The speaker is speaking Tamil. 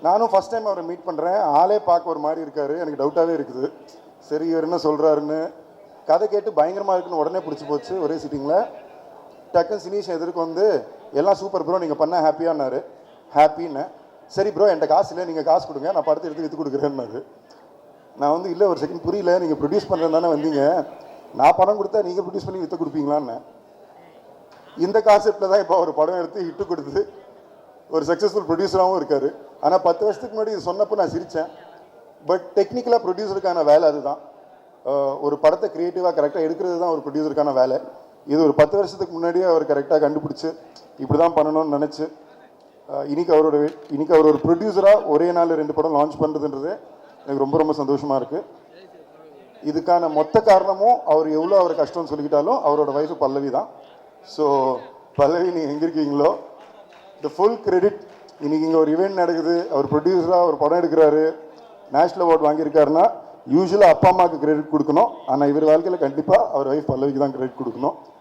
நானும் ஃபஸ்ட் டைம் அவரை மீட் பண்ணுறேன். ஆளே பார்க்க ஒரு மாதிரி இருக்காரு. எனக்கு டவுட்டாகவே இருக்குது. சரி இவர் என்ன சொல்கிறாருன்னு கதை கேட்டு பயங்கரமாக இருக்குன்னு உடனே பிடிச்சி போச்சு. ஒரே சிட்டிங்கில் டக்குன்னு சினீஷ் எதிர்க்கு வந்து எல்லாம் சூப்பர் ப்ரோ, நீங்கள் பண்ண ஹாப்பியானாரு. ஹாப்பின்னு சரி ப்ரோ என்கிட்ட காசு இல்லை, நீங்கள் காசு கொடுங்க, நான் படத்தை எடுத்து விற்று கொடுக்குறேன்னாரு. நான் வந்து இல்லை ஒரு செகண்ட் புரியல, நீங்கள் ப்ரொடியூஸ் பண்ணுறது தானே வந்தீங்க, நான் பணம் கொடுத்தா நீங்கள் ப்ரொடியூஸ் பண்ணி விற்று கொடுப்பீங்களான்னு. இந்த கான்செப்டில் தான் இப்போ அவர் படம் எடுத்து ஹிட்டு கொடுத்து ஒரு சக்ஸஸ்ஃபுல் ப்ரொடியூசராகவும் இருக்கார். ஆனால் 10 வருஷத்துக்கு முன்னாடி இது சொன்னப்போ நான் சிரித்தேன். பட் டெக்னிக்கலாக ப்ரொடியூசருக்கான வேலை அதுதான். ஒரு படத்தை க்ரியேட்டிவாக கரெக்டாக எடுக்கிறது தான் ஒரு ப்ரொடியூசருக்கான வேலை. இது ஒரு 10 வருஷத்துக்கு முன்னாடியே அவர் கரெக்டாக கண்டுபிடிச்சி இப்படி தான் பண்ணணும்னு நினச்சி இன்னைக்கு அவர் ஒரு ப்ரொடியூசராக ஒரே நாள் 2 படம் லான்ச் பண்ணுறதுன்றது எனக்கு ரொம்ப ரொம்ப சந்தோஷமாக இருக்குது. இதுக்கான மொத்த காரணமும் அவர் எவ்வளோ அவர் கஷ்டம்னு சொல்லிக்கிட்டாலும் அவரோட ஒய்ஃபு பல்லவி தான். ஸோ பல்லவி நீங்கள் எங்கே இருக்கீங்களோ த ஃபுல் கிரெடிட். இன்றைக்கி இங்கே ஒரு ஈவெண்ட் நடக்குது, அவர் ப்ரொடியூசராக ஒரு படம் எடுக்கிறாரு, நேஷ்னல் அவார்டு வாங்கியிருக்காருன்னா யூஸ்வலாக அப்பா அம்மாவுக்கு கிரெடிட் கொடுக்கணும். ஆனால் இவர் வாழ்க்கையில் கண்டிப்பாக அவர் ஒய்ஃப் பல்லவிக்கு தான் கிரெடிட் கொடுக்கணும்.